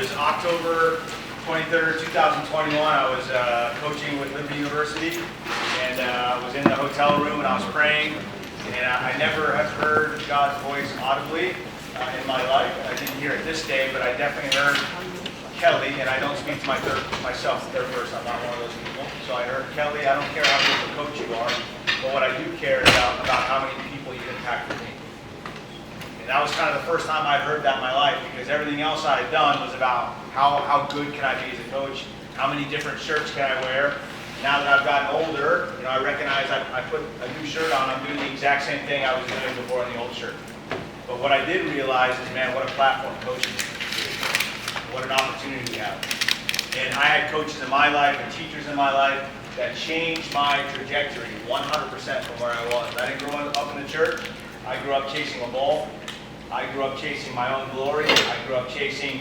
was October 23rd, 2021. I was coaching with Findley University, and I was in the hotel room and I was praying, and I never have heard God's voice audibly in my life. I didn't hear it this day, but I definitely heard Kelly, and I don't speak to myself third person. I'm not one of those people. So I heard Kelly. I don't care how good of a coach you are, but what I do care is about how many people you impact for me. And that was kind of the first time I'd heard that in my life, because everything else I had done was about how good can I be as a coach, how many different shirts can I wear. Now that I've gotten older, I recognize I put a new shirt on, I'm doing the exact same thing I was doing before in the old shirt. But what I did realize is, man, what a platform coaching is. What an opportunity we have. And I had coaches in my life and teachers in my life that changed my trajectory 100% from where I was. I didn't grow up in the church. I grew up chasing a ball. I grew up chasing my own glory. I grew up chasing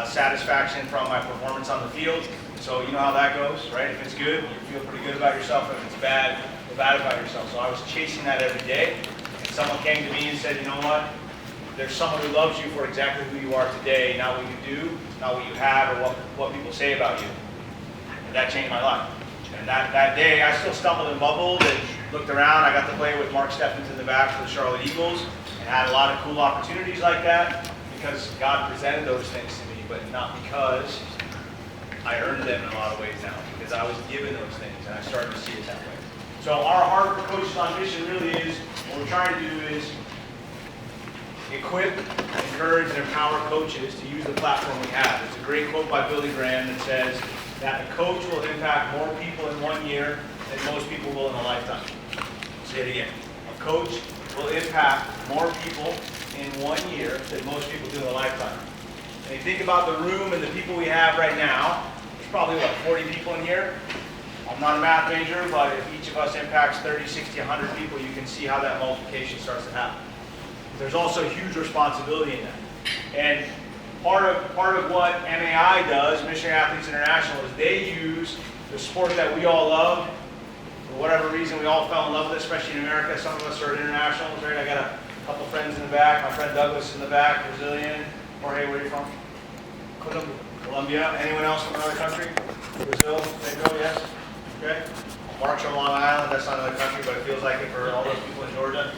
satisfaction from my performance on the field. So you know how that goes, right? If it's good, you feel pretty good about yourself. If it's bad, you feel bad about yourself. So I was chasing that every day. And someone came to me and said, you know what? There's someone who loves you for exactly who you are today, not what you do, not what you have, or what people say about you. And that changed my life. And that day, I still stumbled and bubbled and looked around. I got to play with Mark Steffens in the back for the Charlotte Eagles and had a lot of cool opportunities like that because God presented those things to me, but not because I earned them in a lot of ways now, because I was given those things and I started to see it that way. So our heart for Coaches on Mission really is, what we're trying to do is equip, encourage, and empower coaches to use the platform we have. There's a great quote by Billy Graham that says that a coach will impact more people in 1 year than most people will in a lifetime. I'll say it again. A coach will impact more people in 1 year than most people do in a lifetime. And you think about the room and the people we have right now, there's probably, 40 people in here? I'm not a math major, but if each of us impacts 30, 60, 100 people, you can see how that multiplication starts to happen. There's also huge responsibility in that. And part of what MAI does, Missionary Athletes International, is they use the sport that we all love. For whatever reason, we all fell in love with it, especially in America. Some of us are internationals, right? I got a couple friends in the back. My friend Douglas in the back, Brazilian. Jorge, where are you from? Colombia. Anyone else from another country? Brazil? Mexico, yes? Okay. Mark's from Long Island. That's not another country, but it feels like it for all those people in Georgia.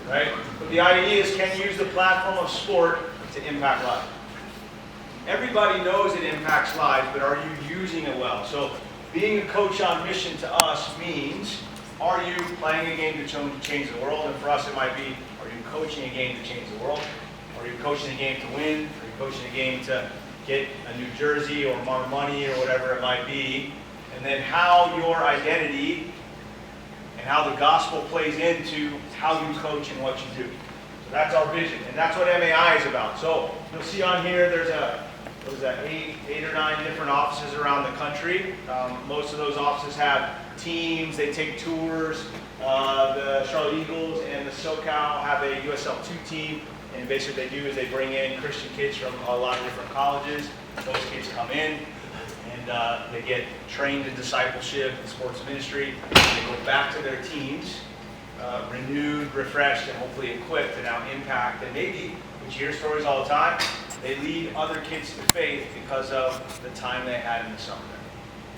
Right? But the idea is, can you use the platform of sport to impact lives? Everybody knows it impacts lives, but are you using it well? So being a coach on mission to us means, are you playing a game to change the world? And for us it might be, are you coaching a game to change the world? Are you coaching a game to win? Are you coaching a game to get a new jersey or more money or whatever it might be? And then how your identity and how the gospel plays into how you coach and what you do. So that's our vision, and that's what MAI is about. So you'll see on here there's eight or nine different offices around the country. Most of those offices have teams, they take tours. The Charlotte Eagles and the SoCal have a USL2 team, and basically what they do is they bring in Christian kids from a lot of different colleges. Those kids come in, and they get trained in discipleship and sports ministry. They go back to their teams, renewed, refreshed, and hopefully equipped to now impact. And maybe, which you hear stories all the time, they lead other kids to faith because of the time they had in the summer.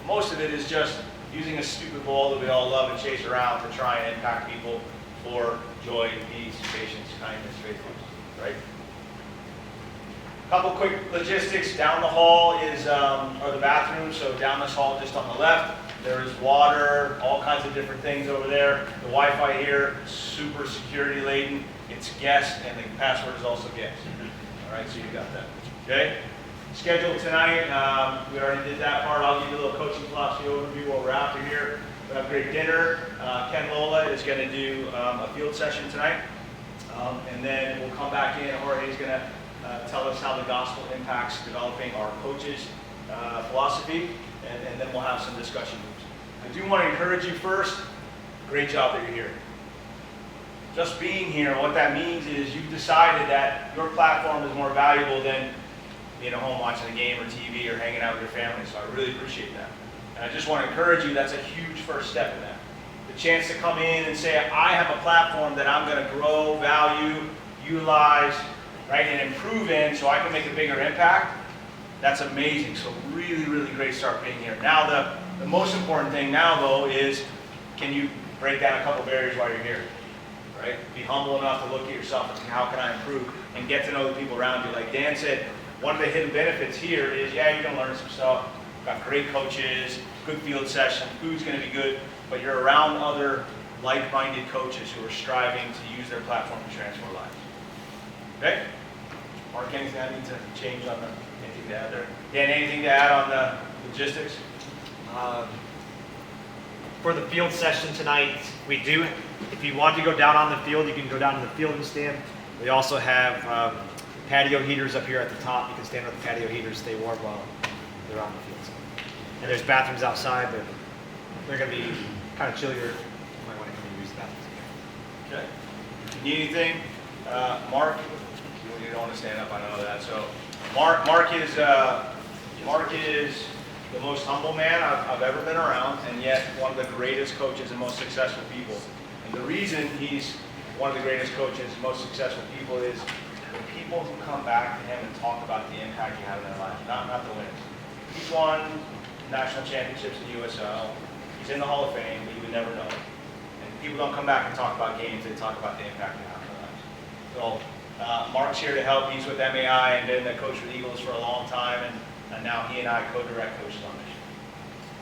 Most of it is just using a stupid ball that we all love and chase around to try and impact people for joy, peace, patience, kindness, faithfulness, right? Couple quick logistics. Down the hall are the bathrooms. So down this hall, just on the left, there is water, all kinds of different things over there. The Wi-Fi here, super security laden. It's guest, and the password is also guest. All right, so you got that. Okay. Schedule tonight. We already did that part. I'll give you a little coaching philosophy overview while we're after here. We have a great dinner. Ken Lola is going to do a field session tonight, and then we'll come back in. Jorge is going to tell us how the gospel impacts developing our coaches' philosophy, and then we'll have some discussion groups. I do want to encourage you first, great job that you're here. Just being here, what that means is you've decided that your platform is more valuable than being at home watching a game or TV or hanging out with your family, so I really appreciate that. And I just want to encourage you, that's a huge first step in that. The chance to come in and say, I have a platform that I'm going to grow, value, utilize, right, and improve in so I can make a bigger impact. That's amazing. So really, really great start being here. Now the most important thing now though is, can you break down a couple barriers while you're here? Right? Be humble enough to look at yourself and think, how can I improve? And get to know the people around you. Like Dan said, one of the hidden benefits here is, yeah, you're going to learn some stuff. Got great coaches, good field session, food's going to be good, but you're around other like-minded coaches who are striving to use their platform to transform lives. Okay? Mark, anything I need to change on anything to add there? Dan, anything to add on the logistics? For the field session tonight, we do, if you want to go down on the field, you can go down to the fielding stand. We also have patio heaters up here at the top. You can stand with the patio heaters, stay warm while they're on the field. And there's bathrooms outside, but they're going to be kind of chillier. You might want to come and use the bathrooms. Okay. If you need anything, Mark, you don't want to stand up, I know that. So Mark is the most humble man I've ever been around, and yet one of the greatest coaches and most successful people. And the reason he's one of the greatest coaches and most successful people is the people who come back to him and talk about the impact he had in their life, not the wins. He's won national championships in USL. He's in the Hall of Fame, but you would never know. And people don't come back and talk about games, they talk about the impact he had in their lives. So Mark's here to help. He's with MAI and been the coach with Eagles for a long time, and now he and I co-direct coaches on mission.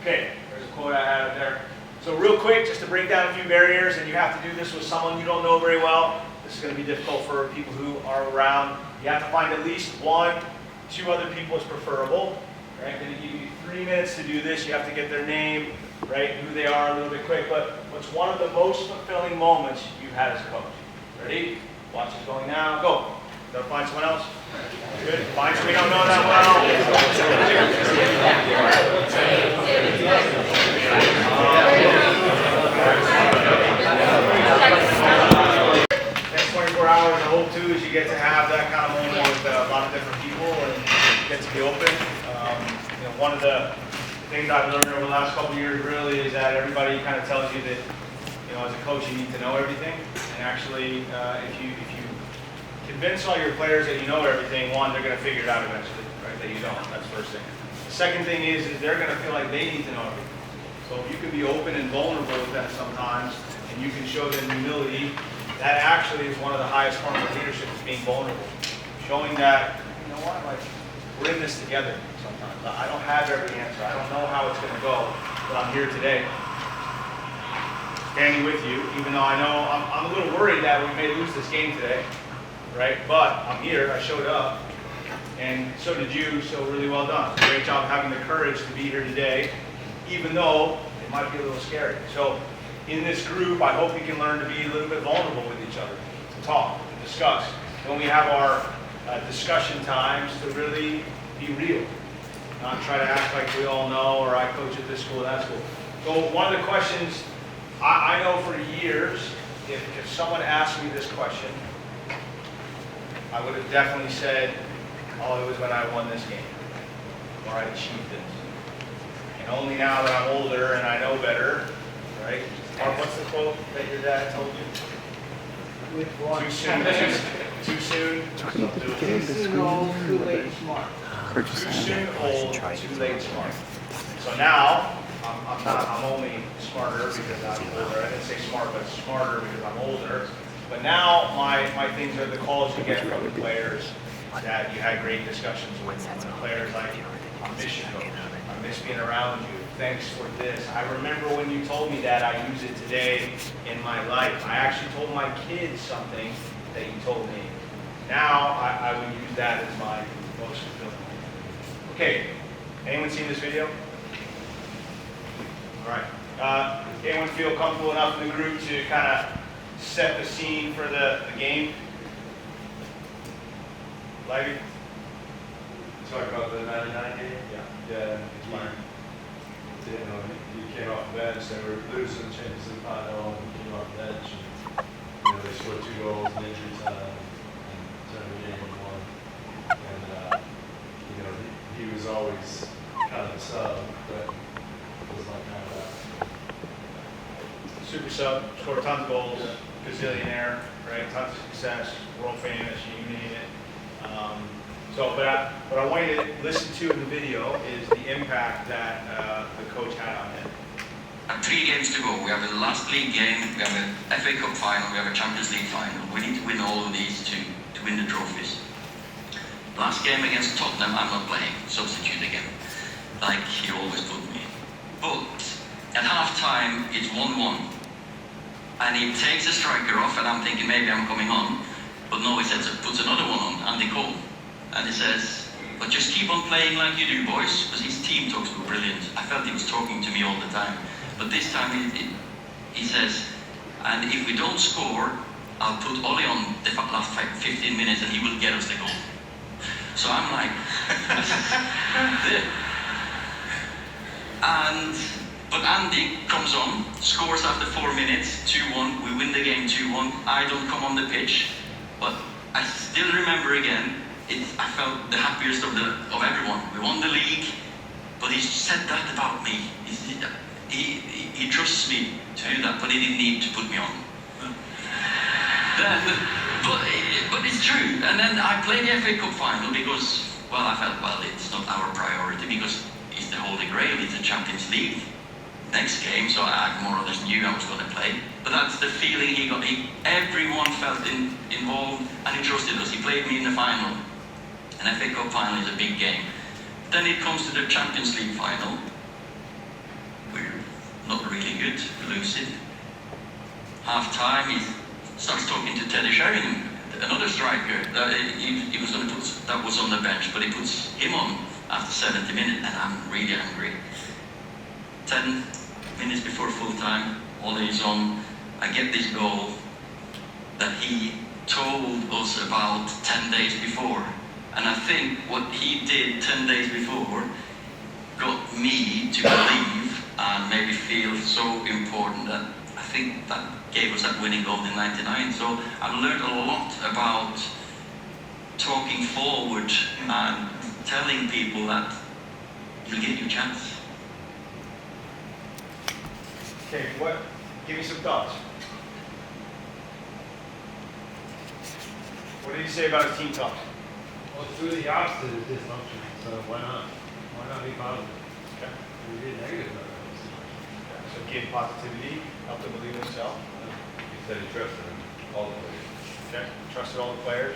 Okay, there's a quote I had up there. So real quick, just to break down a few barriers, and you have to do this with someone you don't know very well. This is going to be difficult for people who are around. You have to find at least 1, 2 other people is preferable. Right? I'm going to give you 3 minutes to do this. You have to get their name, right, who they are a little bit quick. But what's one of the most fulfilling moments you've had as a coach? Ready? Watch it going now. Go. Go find someone else. Good. Find someone we don't know that well. Next 24 hours, the hope too is you get to have that kind of moment with a lot of different people and get to be open. One of the things I've learned over the last couple of years really is that everybody kind of tells you that, as a coach, you need to know everything. And actually, if you convince all your players that you know everything, one, they're going to figure it out eventually, right? That you don't. That's the first thing. The second thing is they're going to feel like they need to know everything. So if you can be open and vulnerable with them sometimes, and you can show them humility, that actually is one of the highest forms of leadership, is being vulnerable. Showing that, you know what, like, we're in this together sometimes. I don't have every answer. I don't know how it's going to go, but I'm here today, standing with you, even though I know I'm a little worried that we may lose this game today, right? But I'm here. I showed up, and so did you, so really well done. Great job having the courage to be here today, even though it might be a little scary. So in this group, I hope we can learn to be a little bit vulnerable with each other, to talk, to discuss. When we have our discussion times, to really be real, not try to act like we all know, or I coach at this school, that school. So one of the questions, I know for years, if someone asked me this question, I would have definitely said, oh, it was when I won this game, or I achieved this. And only now that I'm older and I know better, right? What's the quote that your dad told you? Too soon. Too soon. Too soon old, too late smart. Too soon old, too late smart. So now, I'm only smarter because I'm older. I didn't say smart, but smarter because I'm older. But now my things are the calls you get from the players that you had great discussions with. The players like, I miss you, coach. I miss being around you. Thanks for this. I remember when you told me that. I use it today in my life. I actually told my kids something that you told me. Now I would use that as my most fulfilling. Okay, anyone seen this video? All right. Anyone feel comfortable enough in the group to kind of set the scene for the game? Livey? Talk about the 99 game? Yeah. He came off the bench. They were losing, chances in the final, and he came off the bench. And, they scored 2 goals in injury time and turned the game 1. And he was always kind of the sub, but it was like kind of that. Super sub, scored tons of goals, gazillionaire, right? Tons of success, world famous, you name it. So, what I want you to listen to in the video is the impact that the coach had on him. 3 games to go. We have a last league game, we have a FA Cup final, we have a Champions League final. We need to win all of these to win the trophies. Last game against Tottenham, I'm not playing, substitute again, like he always put me. But at half time, it's 1-1. And he takes a striker off, and I'm thinking maybe I'm coming on. But no, he says, puts another one on, Andy Cole. And he says, but just keep on playing like you do, boys, because his team talks were brilliant. I felt he was talking to me all the time. But this time he says, and if we don't score, I'll put Ollie on the last 15 minutes and he will get us the goal. So I'm like, but Andy comes on, scores after 4 minutes, 2-1, we win the game 2-1. I don't come on the pitch, but I still remember again, I felt the happiest of everyone. We won the league, but he said that about me. He trusts me to do that, but he didn't need to put me on. But it's true. And then I played the FA Cup final because, well, I felt, well, it's not our priority because it's the Holy Grail, it's the Champions League. Next game, so I more or less knew I was going to play. But that's the feeling he got. Everyone felt involved and he trusted us. He played me in the final. An FA Cup final is a big game. Then it comes to the Champions League final. We're not really good, we lose it. Half time, he starts talking to Teddy Sheringham, another striker. He was going to put, that was on the bench, but he puts him on after 70 minutes, and I'm really angry. 10 minutes before full time, Ollie is on. I get this goal that he told us about 10 days before. And I think what he did 10 days before got me to believe and maybe feel so important that I think that gave us that winning goal in '99. So I've learned a lot about talking forward and telling people that you'll get your chance. Okay, give me some thoughts. What did he say about his team talks? Well, through the opposite is dysfunction, so why not? Why not be positive? Okay. We did negative about it. So gave positivity, helped him believe in himself. He said he trusted him, all the players. Okay. Trusted all the players.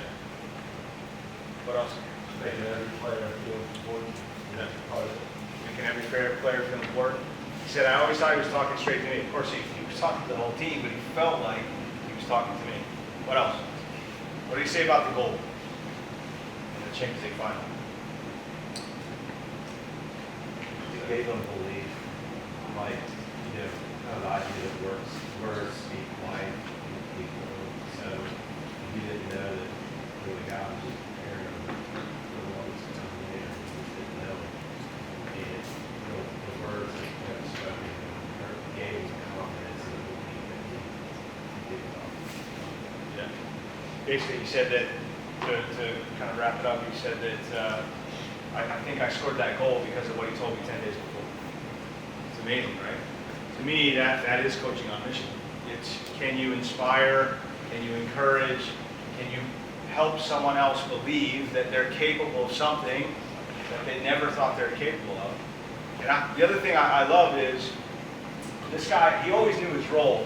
What else? Making every player feel important. Yeah. Part of it. Making every player feel important. He said, I always thought he was talking straight to me. Of course, he was talking to the whole team, but he felt like he was talking to me. What else? What did he say about the goal in the Champions League final? He gave them belief, like, you know, an idea that works. Words speak life in people. So he didn't know that really God was just preparing him for the ones to come later. He just didn't know. And the words that he had spoken gave him confidence and belief that he did well. Yeah. Basically, he said that, to kind of wrap it up, he said that I think I scored that goal because of what he told me 10 days before. It's amazing, right? To me, that is coaching on mission. It's, can you inspire, can you encourage, can you help someone else believe that they're capable of something that they never thought they were capable of. And the other thing I love is, this guy, he always knew his role,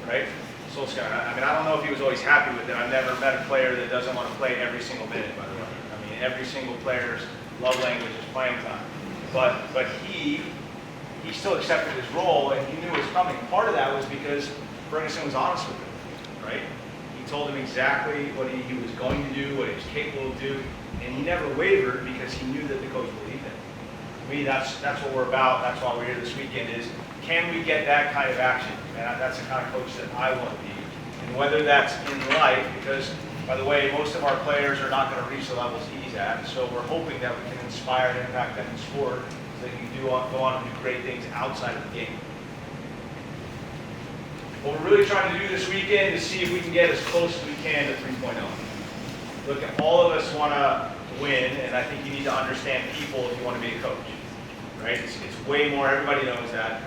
right? Solskjaer. I mean, I don't know if he was always happy with it. I've never met a player that doesn't want to play every single minute, by the way. I mean, every single player's love language is playing time. But he still accepted his role, and he knew it was coming. Part of that was because Ferguson was honest with him, right? He told him exactly what he was going to do, what he was capable of doing, and he never wavered because he knew that the coach believed in him. To me, that's what we're about. That's why we're here this weekend is, can we get that kind of action? And that's the kind of coach that I want to be. And whether that's in life, because, by the way, most of our players are not going to reach the levels he's at, so we're hoping that we can inspire and impact them in sport so they can go on and do great things outside of the game. What we're really trying to do this weekend is see if we can get as close as we can to 3.0. Look, all of us want to win, and I think you need to understand people if you want to be a coach, right? It's way more, everybody knows that.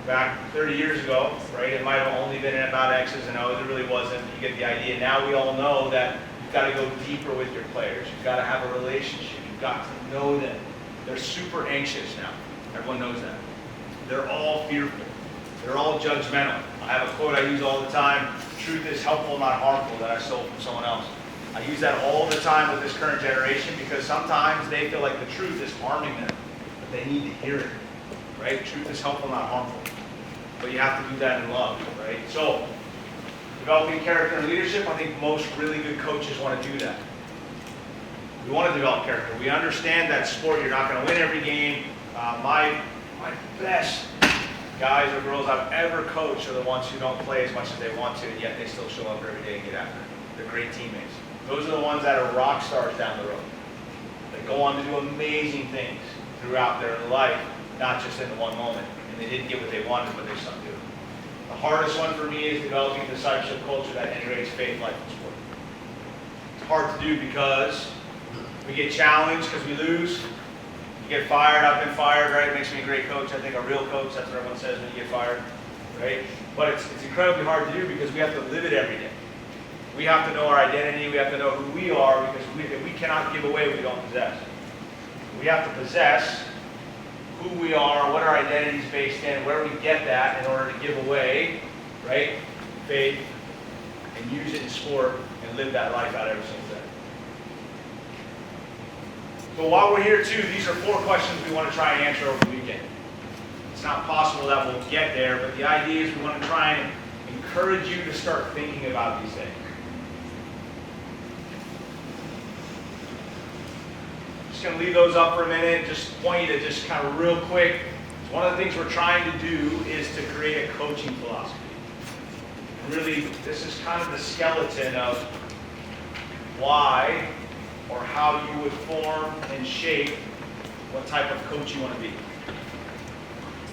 Back 30 years ago, right, it might have only been about X's and O's, it really wasn't. You get the idea. Now we all know that You've got to go deeper with your players. You've got to have a relationship. You've got to know them. They're super anxious now. Everyone knows that. They're all fearful. They're all judgmental. I have a quote I use all the time: truth is helpful, not harmful, that I stole from someone else. I use that all the time with this current generation because sometimes they feel like the truth is harming them, but they need to hear it, right? Truth is helpful, not harmful. But you have to do that in love, right? So, developing character and leadership, I think most really good coaches want to do that. We want to develop character. We understand that sport, you're not going to win every game. My best guys or girls I've ever coached are the ones who don't play as much as they want to, and yet they still show up every day and get after it. They're great teammates. Those are the ones that are rock stars down the road. They go on to do amazing things throughout their life, not just in the one moment. And they didn't get what they wanted, but they stuck to it. The hardest one for me is developing a discipleship culture that integrates faith, life, and sport. It's hard to do because we get challenged because we lose. You get fired. I've been fired, right? It makes me a great coach. I think a real coach, that's what everyone says when you get fired, right? But it's incredibly hard to do because we have to live it every day. We have to know our identity. We have to know who we are because we cannot give away what we don't possess. We have to possess who we are, what our identity is based in, where we get that in order to give away, right, faith, and use it in sport and live that life out every single day. So while we're here too, these are 4 questions we want to try and answer over the weekend. It's not possible that we'll get there, but the idea is we want to try and encourage you to start thinking about these things. Just going to leave those up for a minute. Just want you to just kind of real quick. One of the things we're trying to do is to create a coaching philosophy. And really, this is kind of the skeleton of why or how you would form and shape what type of coach you want to be.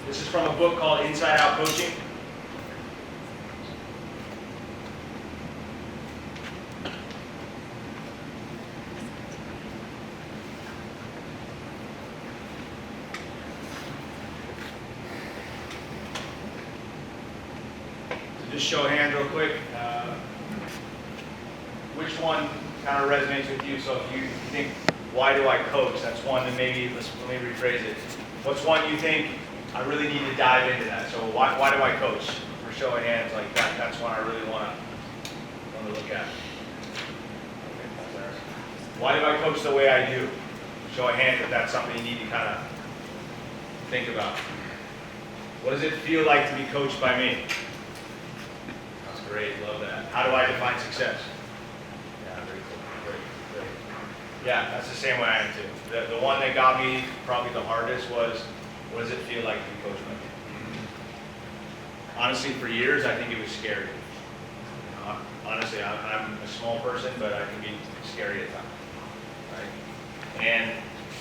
This is from a book called Inside Out Coaching. Just show of hands real quick. Which one kind of resonates with you? So if you think, why do I coach? That's one that maybe, let me rephrase it. What's one you think, I really need to dive into that? So why do I coach? For show of hands like that, that's one I really want to look at. Why do I coach the way I do? Show of hands if that's something you need to kind of think about. What does it feel like to be coached by me? Great, love that. How do I define success? Yeah, very cool. Great. Yeah, that's the same way I am too. The one that got me probably the hardest was, what does it feel like to be coached by me? Honestly, for years, I think it was scary. Honestly, I'm a small person, but I can be scary at times. Right? And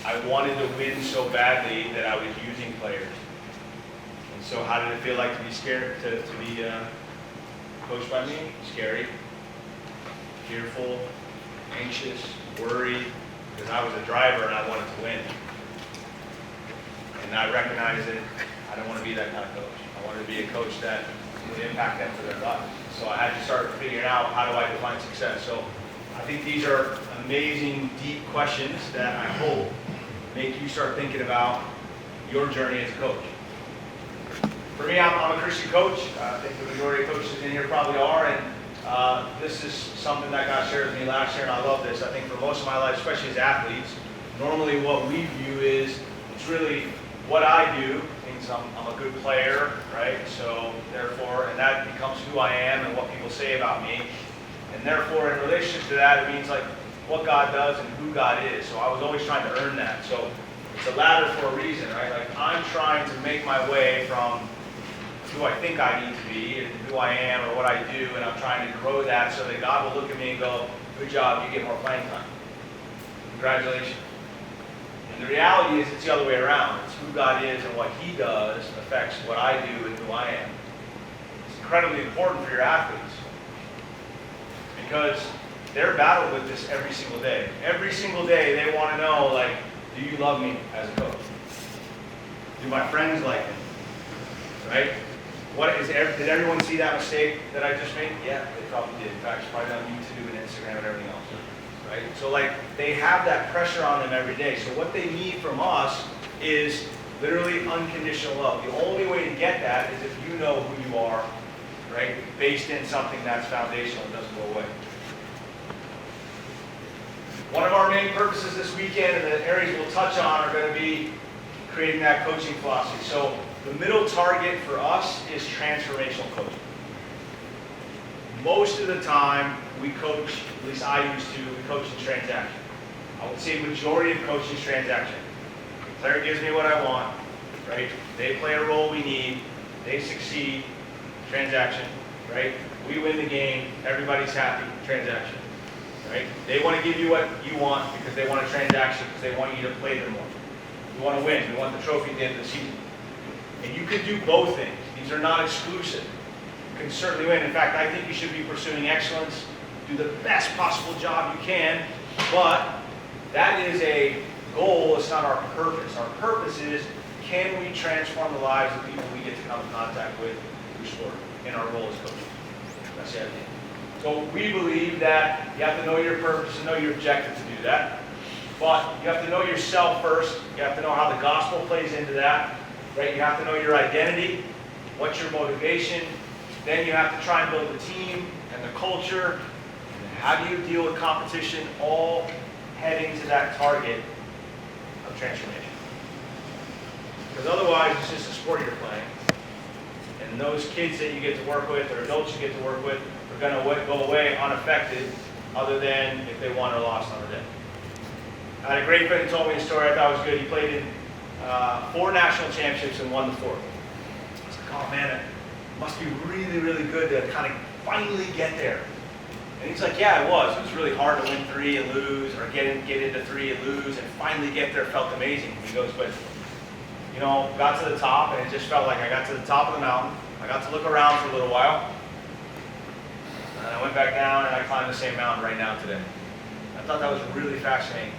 I wanted to win so badly that I was using players. And so how did it feel like to be scared, to be coached by me? Scary, fearful, anxious, worried, because I was a driver and I wanted to win. And I recognized that I don't want to be that kind of coach. I wanted to be a coach that would impact them for their lives. So I had to start figuring out, how do I define success? So I think these are amazing, deep questions that I hope make you start thinking about your journey as a coach. For me, I'm a Christian coach. I think the majority of coaches in here probably are, and this is something that God shared with me last year, and I love this. I think for most of my life, especially as athletes, normally what we view is, it's really what I do means I'm a good player, right? So therefore, and that becomes who I am and what people say about me. And therefore, in relationship to that, it means like what God does and who God is. So I was always trying to earn that. So it's a ladder for a reason, right? Like I'm trying to make my way from who I think I need to be and who I am or what I do, and I'm trying to grow that so that God will look at me and go, good job, you get more playing time. Congratulations. And the reality is it's the other way around. It's who God is and what He does affects what I do and who I am. It's incredibly important for your athletes because they're battled with this every single day. Every single day they want to know, like, do you love me as a coach? Do my friends like me? Right? Did everyone see that mistake that I just made? Yeah, they probably did. In fact, it's probably on YouTube and Instagram and everything else. Right? So like, they have that pressure on them every day. So what they need from us is literally unconditional love. The only way to get that is if you know who you are, right? Based in something that's foundational and doesn't go away. One of our main purposes this weekend, and the areas we'll touch on, are going to be creating that coaching philosophy. So the middle target for us is transformational coaching. Most of the time, we coach, at least I used to, we coach in transaction. I would say majority of coaching is transaction. Player gives me what I want, right? They play a role we need, they succeed, transaction, right? We win the game, everybody's happy, transaction, right? They want to give you what you want because they want a transaction, because they want you to play them more. We want to win, we want the trophy at the end of the season. And you can do both things. These are not exclusive. You can certainly win. In fact, I think you should be pursuing excellence, do the best possible job you can, but that is a goal, it's not our purpose. Our purpose is, can we transform the lives of people we get to come in contact with through sport in our role as coaches? That's the idea. So we believe that you have to know your purpose and know your objective to do that. But you have to know yourself first. You have to know how the gospel plays into that. Right? You have to know your identity, what's your motivation. Then you have to try and build the team and the culture. And how do you deal with competition, all heading to that target of transformation. Because otherwise, it's just a sport you're playing. And those kids that you get to work with, or adults you get to work with, are going to go away unaffected, other than if they won or lost on the day. I had a great friend who told me a story I thought was good. He played in 4 national championships and won the 4th. I was like, oh man, it must be really, really good to kind of finally get there. And he's like, yeah, it was. It was really hard to win 3 and lose, or get into 3 and lose, and finally get there felt amazing. He goes, but, you know, got to the top, and it just felt like I got to the top of the mountain. I got to look around for a little while, and I went back down, and I climbed the same mountain right now today. I thought that was really fascinating,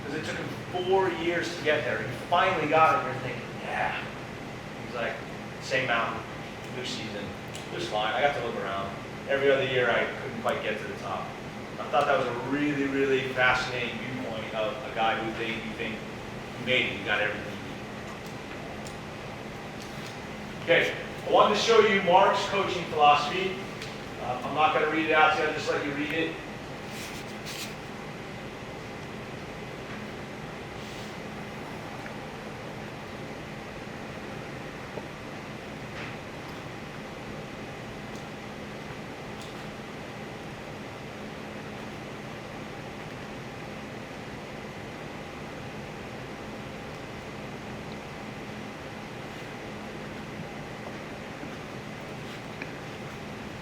because it took him 4 years to get there. He finally got it, and you're thinking, yeah. He's like, same mountain, new season, it was fine. I got to look around. Every other year, I couldn't quite get to the top. I thought that was a really, really fascinating viewpoint of a guy who you think you made it, you got everything you need. Okay, I wanted to show you Mark's coaching philosophy. I'm not going to read it out to you, I'll just let you read it.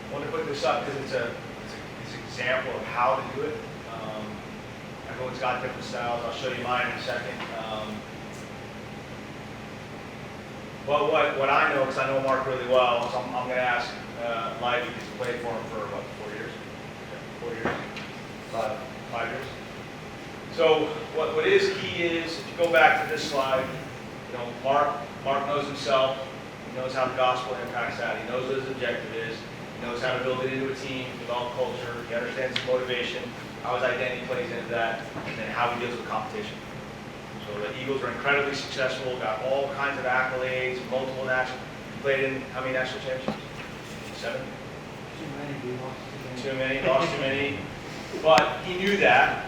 I want to put this up because it's an example of how to do it. Everyone's got different styles. I'll show you mine in a second. But what I know, because I know Mark really well, so I'm going to ask Livy, because he played for him for what, 4 years? 4 years? 5 years? So what is key is, if you go back to this slide, you know, Mark knows himself. He knows how the gospel impacts that. He knows what his objective is. He knows how to build it into a team, develop culture. He understands his motivation, how his identity plays into that, and then how he deals with competition. So the Eagles were incredibly successful, got all kinds of accolades, multiple national. Played in how many national championships? 7? Too many, we lost Too many, lost too many. But he knew that,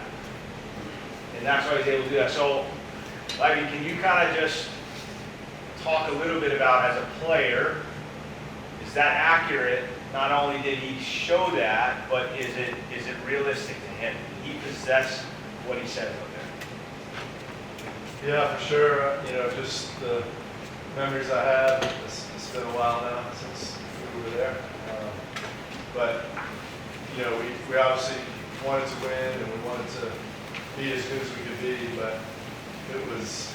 and that's why he was able to do that. So, Livy, can you kind of just talk a little bit about, as a player, is that accurate? Not only did he show that, but is it realistic to him? Did he possess what he said out there? Yeah, for sure. You know, just the memories I have. It's been a while now since we were there. But, you know, we obviously wanted to win and we wanted to be as good as we could be, but it was,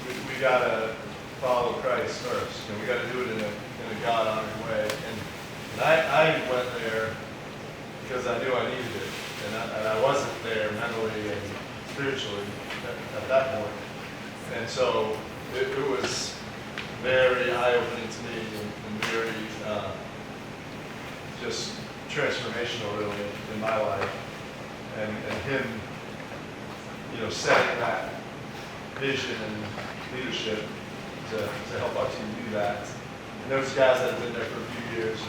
we got to follow Christ first. You know, we got to do it in a God-honoring way. And I went there because I knew I needed it. And I wasn't there mentally and spiritually at that point. And so it was very eye-opening to me and very just transformational really in my life. And him, setting that vision and leadership to help our team do that. And there's guys that have been there for a few years,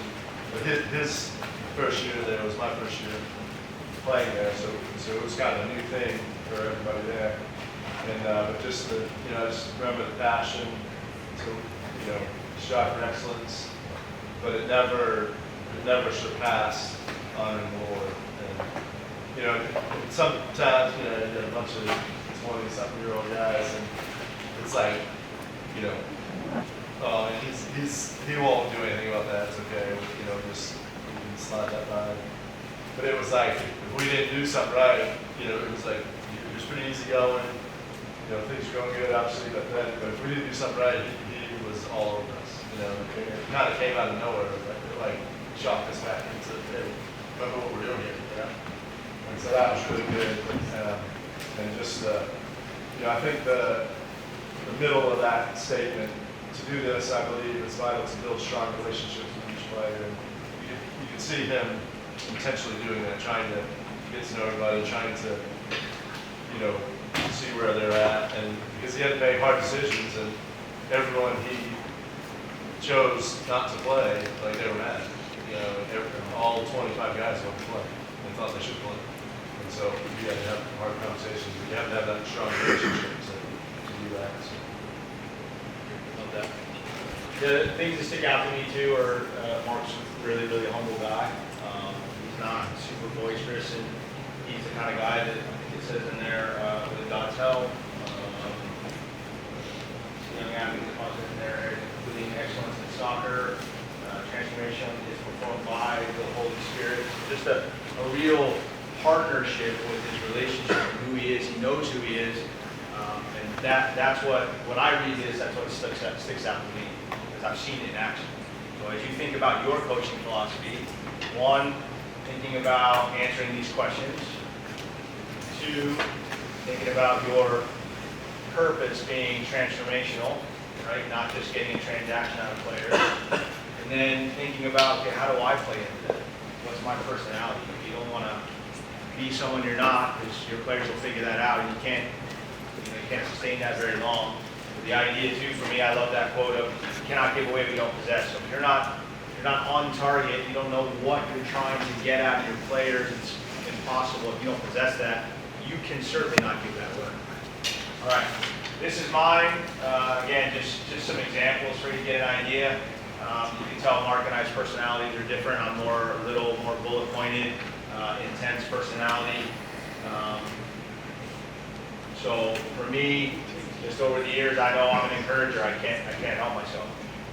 but his first year there was my first year playing there, so it was kind of a new thing for everybody there. And but just I just remember the passion to strive for excellence, but it never surpassed honoring the Lord. And sometimes you have a bunch of 20-something-year-old guys, and it's like oh, and he won't do anything about that. It's okay, just we can slide that by. But it was like if we didn't do something right, it was like it was pretty easy going. Things were going good, obviously, but if we didn't do something right, he was all over us. It kind of came out of nowhere. It like shocked us back into, hey, remember what we're doing here, And so that was really good. And just, I think the middle of that statement, to do this, I believe it's vital to build strong relationships with each player. And you can see him intentionally doing that, trying to get to know everybody, trying to, see where they're at. And because he had to make hard decisions, and everyone he chose not to play, like they were mad. All 25 guys wanted to play and thought they should play. And so you had to have hard conversations. You have to have that strong relationship to do that. So. Love that. The things that stick out to me too are Mark's a really, really humble guy. He's not super boisterous, and he's the kind of guy that I think it says in there with God's help. Young athletes deposit in there, including excellence in soccer, transformation is performed by the Holy Spirit. Just a real partnership with his relationship and who he is. He knows who he is. And that's what, when I read this, that's what sticks out to me, because I've seen it in action. So as you think about your coaching philosophy, one, thinking about answering these questions. Two, thinking about your purpose being transformational, right? Not just getting a transaction out of players. And then thinking about, okay, how do I play into that? What's my personality? You don't want to be someone you're not, because your players will figure that out, and you can't sustain that very long. But the idea too, for me, I love that quote of, you cannot give away what you don't possess. So if you're not on target, you don't know what you're trying to get out of your players, it's impossible if you don't possess that. You can certainly not give that away. All right, this is mine. Again, just some examples for you to get an idea. You can tell Mark and I's personalities are different. I'm a little more bullet pointed, intense personality. So for me, just over the years, I know I'm an encourager. I can't help myself.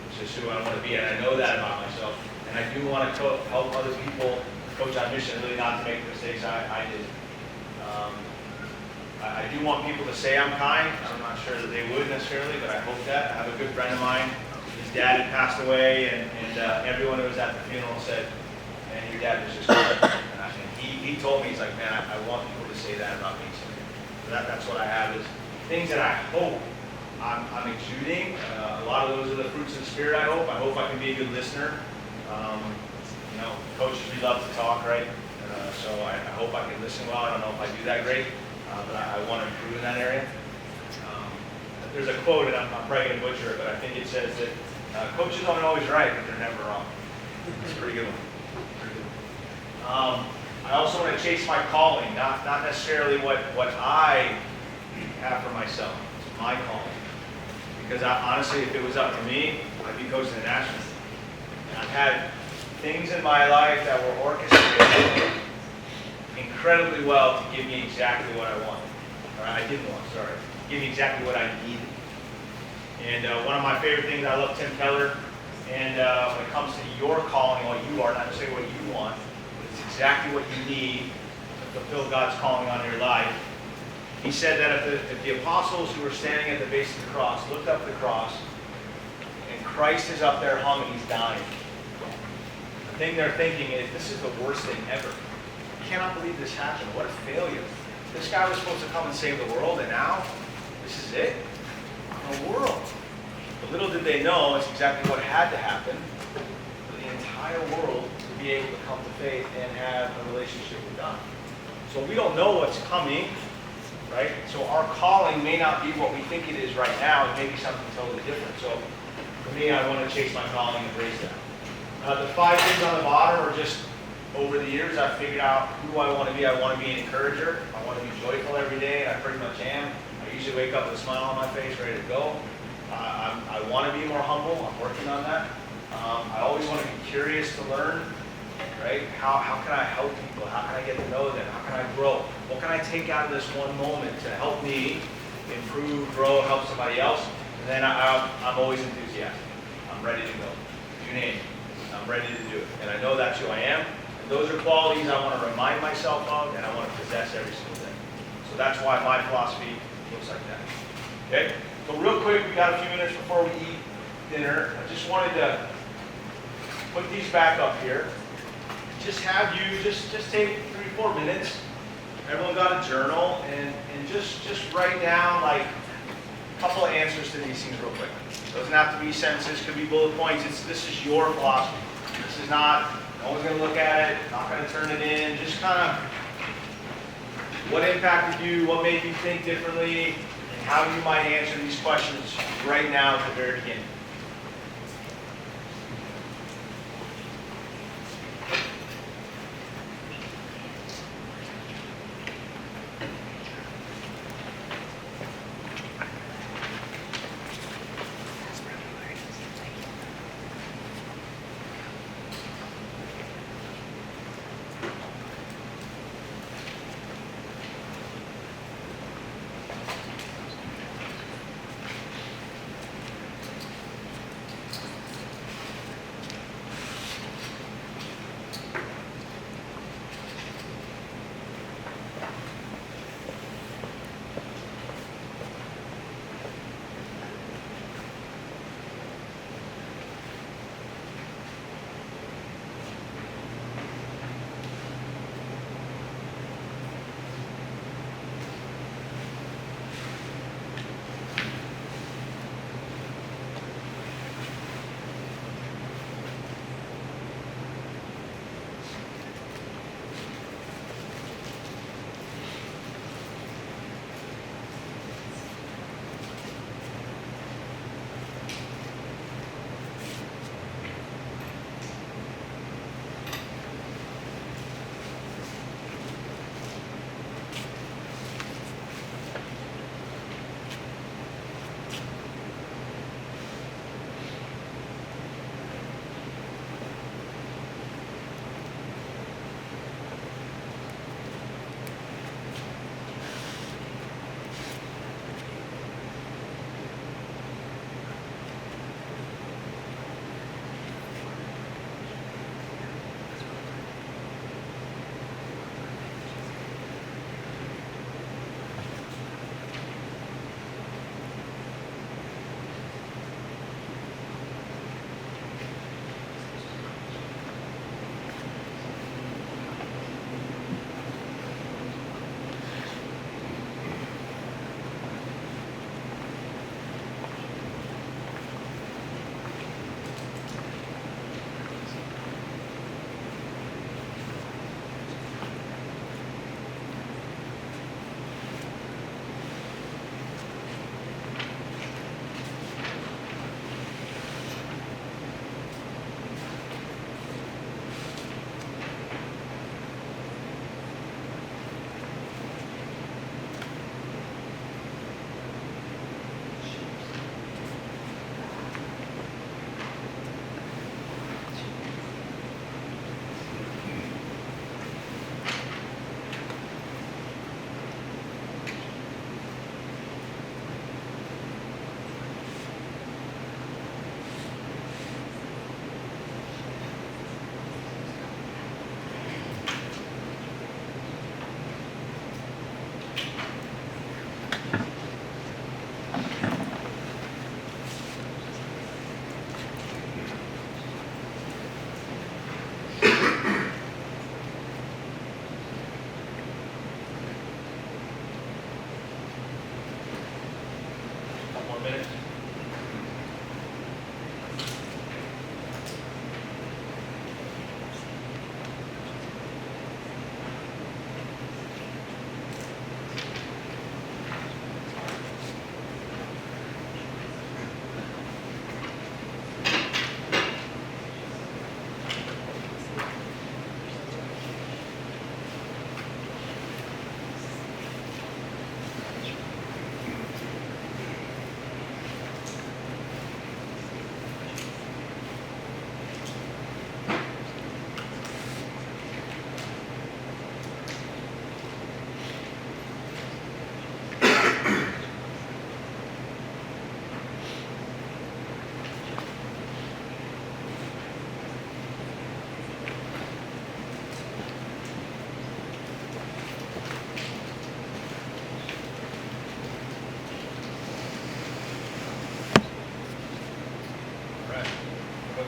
It's just who I want to be, and I know that about myself. And I do want to help other people coach on mission, really not to make the mistakes I did. I do want people to say I'm kind. I'm not sure that they would necessarily, but I hope that. I have a good friend of mine. His dad had passed away, and everyone who was at the funeral said, "Man, your dad was just good." And he told me, he's like, "Man, I want people to say that about me." So that's what I have, is things that I hope I'm exuding. A lot of those are the fruits of the Spirit, I hope. I hope I can be a good listener. Coaches, we love to talk, right? So I hope I can listen well. I don't know if I do that great, but I want to improve in that area. There's a quote, and I'm probably going to butcher it, but I think it says that coaches aren't always right, but they're never wrong. It's a pretty good one. I also want to chase my calling, not necessarily what I have for myself. It's my calling. Because honestly, if it was up to me, I'd be coaching the national team. And I've had things in my life that were orchestrated incredibly well to give me exactly what I wanted. Or I didn't want, sorry. Give me exactly what I needed. And one of my favorite things, I love Tim Keller. And when it comes to your calling, what you are, not necessarily what you want, but it's exactly what you need to fulfill God's calling on your life. He said that if the apostles who were standing at the base of the cross looked up at the cross, and Christ is up there hung and he's dying, the thing they're thinking is, this is the worst thing ever. I cannot believe this happened. What a failure. This guy was supposed to come and save the world, and now this is it? The world. But little did did they know it's exactly what had to happen for the entire world to be able to come to faith and have a relationship with God. So we don't know what's coming, right? So our calling may not be what we think it is right now. It may be something totally different. So for me, I want to chase my calling and embrace that. The 5 things on the bottom are just over the years I've figured out who I want to be. I want to be an encourager. I want to be joyful every day, and I pretty much am. I usually wake up with a smile on my face, ready to go. I want to be more humble. I'm working on that. I always want to be curious to learn, right? How can I help people? How can I get to know them? How can I grow? What can I take out of this one moment to help me improve, grow, help somebody else? And then I'm always enthusiastic. I'm ready to go. You name it. I'm ready to do it. And I know that's who I am. And those are qualities I want to remind myself of and I want to possess every single day. So that's why my philosophy looks like that. Okay? So real quick, we got a few minutes before we eat dinner. I just wanted to put these back up here. Just have you, just take 3-4 minutes. Everyone got a journal and just write down like a couple of answers to these things real quick. Doesn't have to be sentences, could be bullet points. This is your philosophy. This is not, no one's going to look at it, not going to turn it in. Just kind of what impacted you, what made you think differently, and how you might answer these questions right now at the very beginning.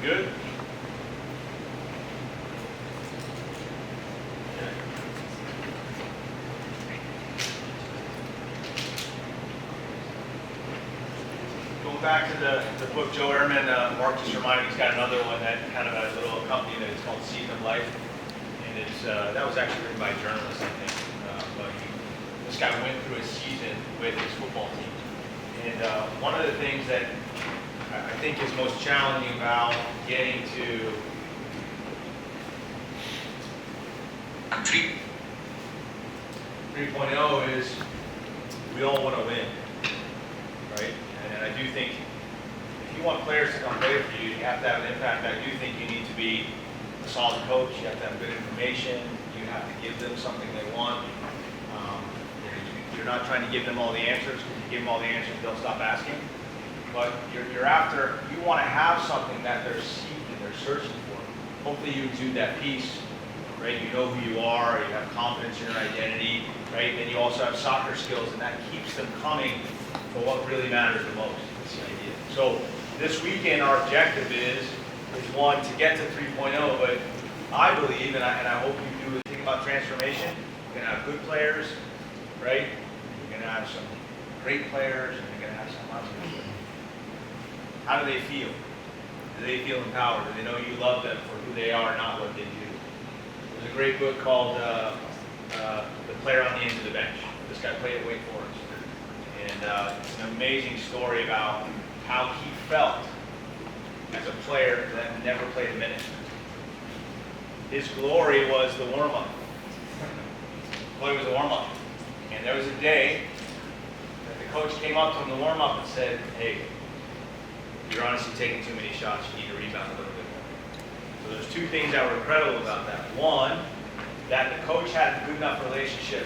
Doing good? Going back to the book Joe Ehrman, Mark just reminded me he's got another one that kind of a little company that is called Season of Life. And it's, that was actually written by a journalist, I think. This guy went through a season with his football team. And one of the things that I think is most challenging about getting to 3.0 is we all want to win, right? And I do think if you want players to come play for you, you have to have an impact. I do think you need to be a solid coach. You have to have good information. You have to give them something they want. You're not trying to give them all the answers. If you give them all the answers, they'll stop asking. But you're after, you want to have something that they're seeking, they're searching for. Hopefully you exude that peace, right? You know who you are, you have confidence in your identity, right? And you also have soccer skills, and that keeps them coming for what really matters the most. That's the idea. So this weekend, our objective is one, to get to 3.0, but I believe, and I hope you do, think about transformation. You're going to have good players, right? You're going to have some great players, and you're going to have some lots of good players. How do they feel? Do they feel empowered? Do they know you love them for who they are, not what they do? There's a great book called The Player on the End of the Bench. This guy played at Wake Forest. And it's an amazing story about how he felt as a player that never played a minute. His glory was the warm-up. Well, it was a warm-up. And there was a day that the coach came up to him in the warm-up and said, hey, you're honestly taking too many shots. You need to rebound a little bit more. So there's two things that were incredible about that. One, that the coach had a good enough relationship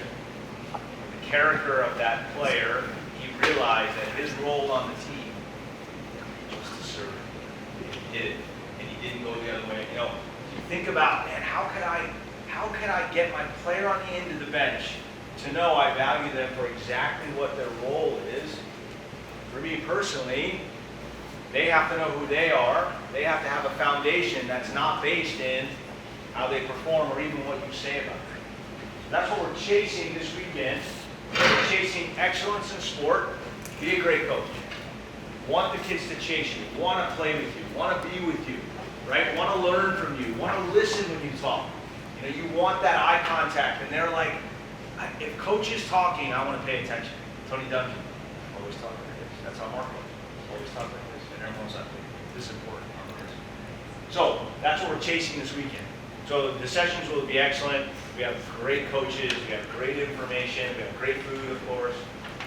with the character of that player. He realized that his role on the team was to serve. He did it, and he didn't go the other way. You know, you think about, man, how could I get my player on the end of the bench to know I value them for exactly what their role is? For me personally, they have to know who they are. They have to have a foundation that's not based in how they perform or even what you say about them. That's what we're chasing this weekend. We're chasing excellence in sport. Be a great coach. Want the kids to chase you. Want to play with you. Want to be with you. Right? Want to learn from you. Want to listen when you talk. You know, you want that eye contact. And they're like, if coach is talking, I want to pay attention. Tony Duncan, always talking like this. That's how Mark was. Always talking like this. And everyone's like, this is important. So that's what we're chasing this weekend. So the sessions will be excellent. We have great coaches. We have great information. We have great food, of course.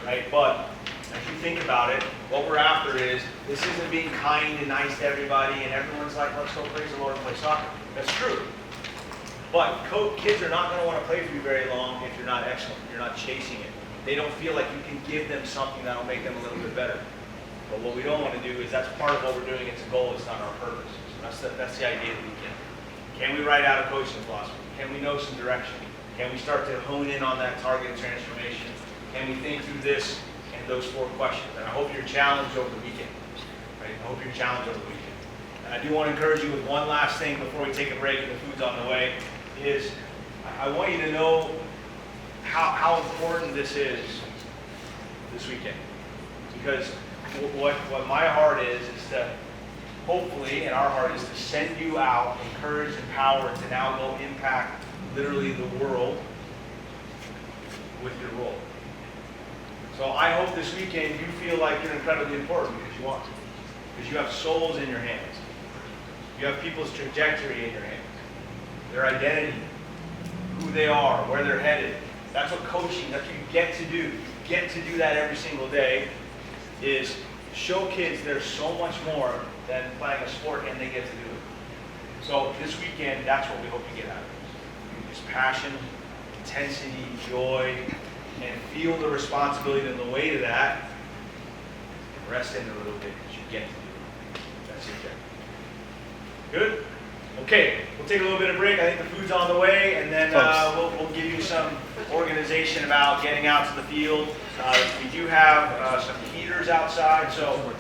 Right? But if you think about it, what we're after is, this isn't being kind and nice to everybody and everyone's like, let's go praise the Lord and play soccer. That's true. But kids are not going to want to play for you very long if you're not excellent, you're not chasing it. They don't feel like you can give them something that will make them a little bit better. But what we don't want to do is, that's part of what we're doing. It's a goal, it's not our purpose. So that's the idea of the weekend. Can we write out a coaching philosophy? Can we know some direction? Can we start to hone in on that targeted transformation? Can we think through this and those 4 questions? And I hope you're challenged over the weekend. Right? I hope you're challenged over the weekend. And I do want to encourage you with one last thing before we take a break and the food's on the way, is I want you to know how important this is this weekend. Because what my heart is to, hopefully, and our heart is to send you out, encouraged, empowered to now go impact literally the world with your role. So I hope this weekend you feel like you're incredibly important, because you are. Because you have souls in your hands. You have people's trajectory in your hands. Their identity, who they are, where they're headed. That's what coaching, that's what you get to do. You get to do that every single day, is show kids there's so much more than playing a sport, and they get to do it. So this weekend, that's what we hope you get out of this. Just passion, intensity, joy, and feel the responsibility and the weight of that. And rest in it a little bit, because you get to do it. That's it. Good? Okay, we'll take a little bit of break. I think the food's on the way, and then we'll give you some organization about getting out to the field. We do have some heaters outside, so